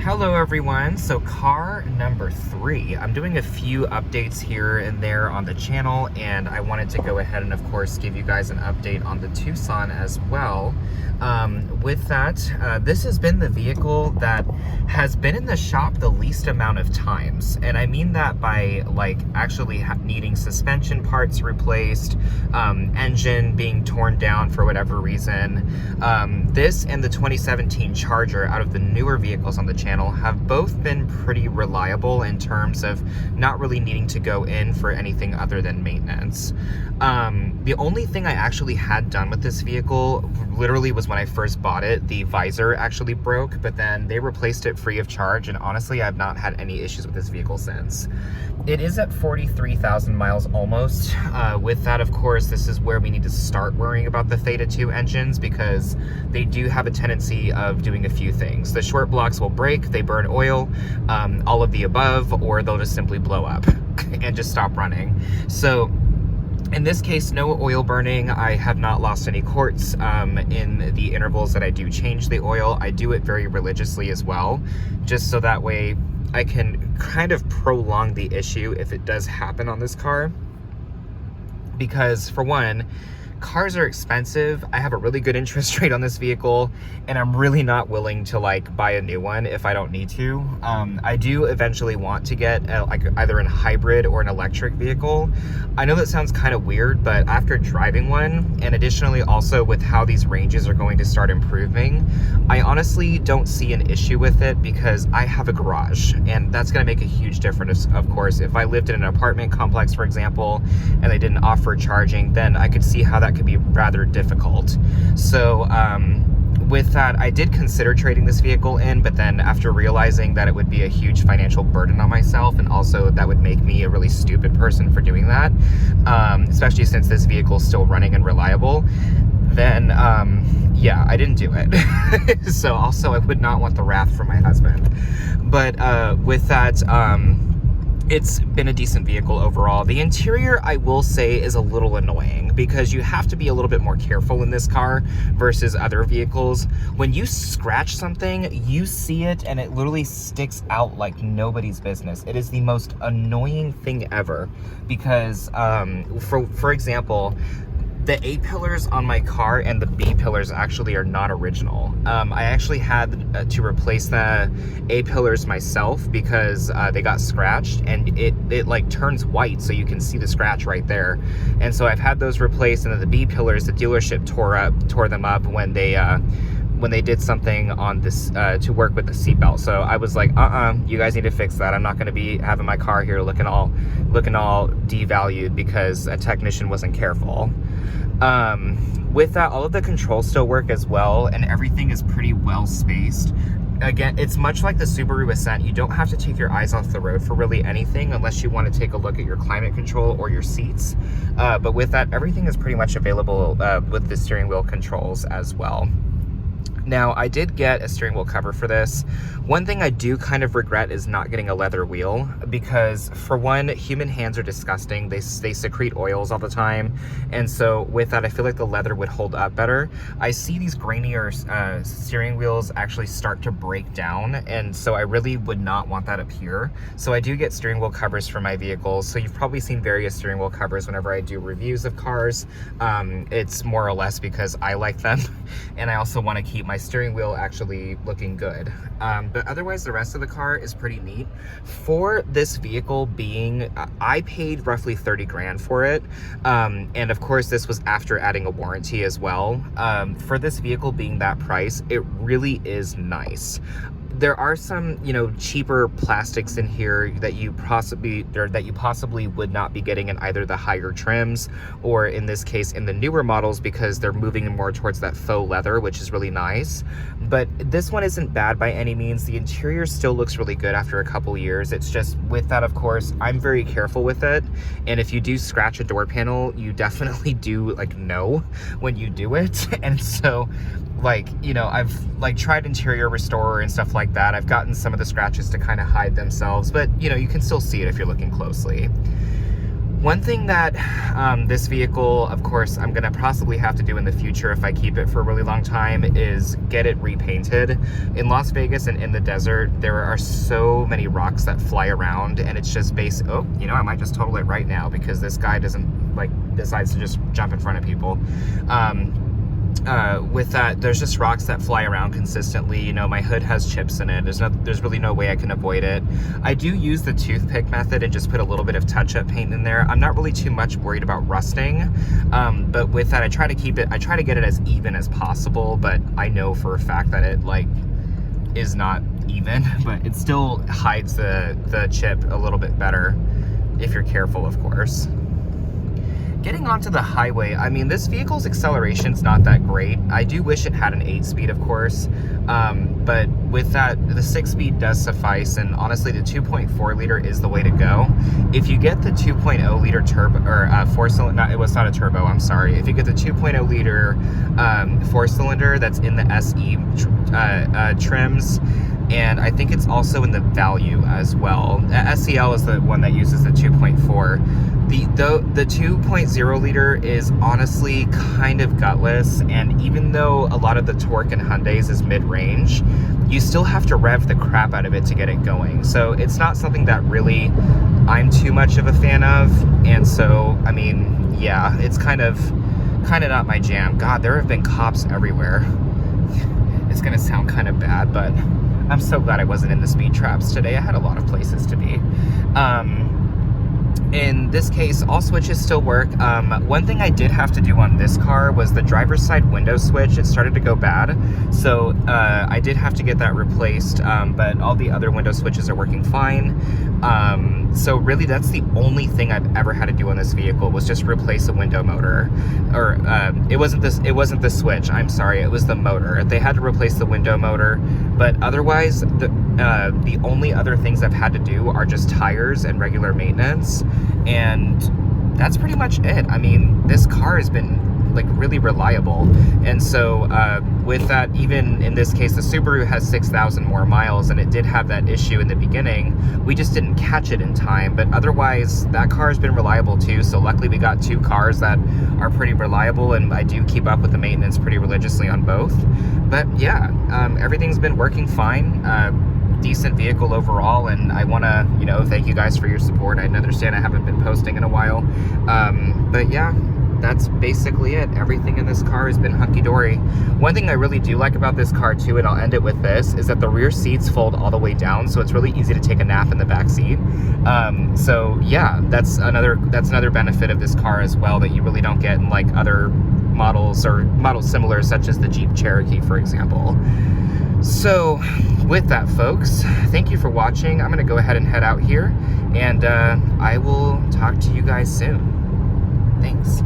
Hello everyone, so car number 3. I'm doing a few updates here and there on the channel, and I wanted to go ahead and of course give you guys an update on the Tucson as well. With that, this has been the vehicle that has been in the shop the least amount of times, and I mean that by like actually needing suspension parts replaced, engine being torn down for whatever reason. This and the 2017 Charger, out of the newer vehicles on the channel, have both been pretty reliable in terms of not really needing to go in for anything other than maintenance. The only thing I actually had done with this vehicle literally was when I first bought it. The visor actually broke, but then they replaced it free of charge, and honestly I've not had any issues with this vehicle since. It is at 43,000 miles almost. With that, of course, this is where we need to start worrying about the Theta 2 engines, because they do have a tendency of doing a few things. The short blocks will break, they burn oil, all of the above, or they'll just simply blow up and just stop running. So in this case, no oil burning. I have not lost any quarts in the intervals that I do change the oil. I do it very religiously as well, just so that way I can kind of prolong the issue if it does happen on this car. Because for one, cars are expensive. I have a really good interest rate on this vehicle, and I'm really not willing to like buy a new one if I don't need to. I do eventually want to get like either a hybrid or an electric vehicle. I know that sounds kind of weird, but after driving one, and additionally also with how these ranges are going to start improving, I honestly don't see an issue with it, because I have a garage, and that's going to make a huge difference. Of course, if I lived in an apartment complex, for example, and they didn't offer charging, then I could see how that could be rather difficult. So with that, I did consider trading this vehicle in, but then after realizing that it would be a huge financial burden on myself, and also that would make me a really stupid person for doing that, especially since this vehicle is still running and reliable, then yeah, I didn't do it. So also I would not want the wrath from my husband. But with that, it's been a decent vehicle overall. The interior, I will say, is a little annoying, because you have to be a little bit more careful in this car versus other vehicles. When you scratch something, you see it and it literally sticks out like nobody's business. It is the most annoying thing ever, because for example, the A pillars on my car and the B pillars actually are not original. I actually had to replace the A pillars myself, because they got scratched, and it like turns white, so you can see the scratch right there. And so I've had those replaced, and then the B pillars, the dealership tore them up when they did something on this to work with the seatbelt. So I was like, you guys need to fix that. I'm not going to be having my car here looking all devalued because a technician wasn't careful. With that, all of the controls still work as well, and everything is pretty well spaced. Again, it's much like the Subaru Ascent. You don't have to take your eyes off the road for really anything, unless you want to take a look at your climate control or your seats. But with that, everything is pretty much available with the steering wheel controls as well. Now, I did get a steering wheel cover for this. One thing I do kind of regret is not getting a leather wheel, because for one, human hands are disgusting. They secrete oils all the time, and so with that, I feel like the leather would hold up better. I see these grainier steering wheels actually start to break down, and so I really would not want that up here. So I do get steering wheel covers for my vehicles. So you've probably seen various steering wheel covers whenever I do reviews of cars. It's more or less because I like them, and I also want to keep my steering wheel actually looking good. But otherwise, the rest of the car is pretty neat. For this vehicle being, I paid roughly 30 grand for it. And of course, this was after adding a warranty as well. For this vehicle being that price, it really is nice. There are some, cheaper plastics in here that you possibly would not be getting in either the higher trims, or in this case in the newer models, because they're moving more towards that faux leather, which is really nice. But this one isn't bad by any means. The interior still looks really good after a couple years. It's just with that, of course, I'm very careful with it. And if you do scratch a door panel, you definitely do know when you do it. And so I've tried interior restorer and stuff like that. I've gotten some of the scratches to kind of hide themselves, but you can still see it if you're looking closely. One thing that this vehicle, of course, I'm gonna possibly have to do in the future if I keep it for a really long time is get it repainted. In Las Vegas and in the desert, there are so many rocks that fly around, and it's just oh, you know, I might just total it right now because this guy doesn't, like, decides to just jump in front of people. With that, there's just rocks that fly around consistently. You know, my hood has chips in it. There's really no way I can avoid it. I do use the toothpick method and just put a little bit of touch-up paint in there. I'm not really too much worried about rusting, but with that, I try to get it as even as possible, but I know for a fact that it, like, is not even, but it still hides the chip a little bit better if you're careful, of course. Getting onto the highway, I mean, this vehicle's acceleration's not that great. I do wish it had an 8-speed, of course, but with that, the 6-speed does suffice, and honestly, the 2.4 liter is the way to go. If you get the 2.0 liter turbo, or 4-cylinder, it was not a turbo, I'm sorry. If you get the 2.0 liter 4-cylinder that's in the SE trims, and I think it's also in the value as well. SEL is the one that uses the 2.4. The 2.0 liter is honestly kind of gutless, and even though a lot of the torque in Hyundais is mid-range, you still have to rev the crap out of it to get it going. So it's not something that really I'm too much of a fan of, and so, I mean, yeah, it's kind of not my jam. God, there have been cops everywhere. It's gonna sound kind of bad, but I'm so glad I wasn't in the speed traps today. I had a lot of places to be. In this case, all switches still work. One thing I did have to do on this car was the driver's side window switch. It started to go bad, so I did have to get that replaced, but all the other window switches are working fine. So really, that's the only thing I've ever had to do on this vehicle was just replace a window motor. Or it wasn't the switch, I'm sorry, it was the motor. They had to replace the window motor, but otherwise, the only other things I've had to do are just tires and regular maintenance, and that's pretty much it. I mean, this car has been, like, really reliable, and so with that, even in this case, the Subaru has 6,000 more miles, and it did have that issue in the beginning. We just didn't catch it in time, but otherwise, that car has been reliable too, so luckily we got two cars that are pretty reliable, and I do keep up with the maintenance pretty religiously on both. But yeah, everything's been working fine. Decent vehicle overall, and I want to, you know, thank you guys for your support. I understand I haven't been posting in a while, but yeah, that's basically it. Everything in this car has been hunky-dory. One thing I really do like about this car too, and I'll end it with this, is that the rear seats fold all the way down, so it's really easy to take a nap in the back seat. So yeah, that's another benefit of this car as well that you really don't get in, like, other models or models similar, such as the Jeep Cherokee, for example. So with that, folks, thank you for watching. I'm gonna go ahead and head out here, and I will talk to you guys soon. Thanks.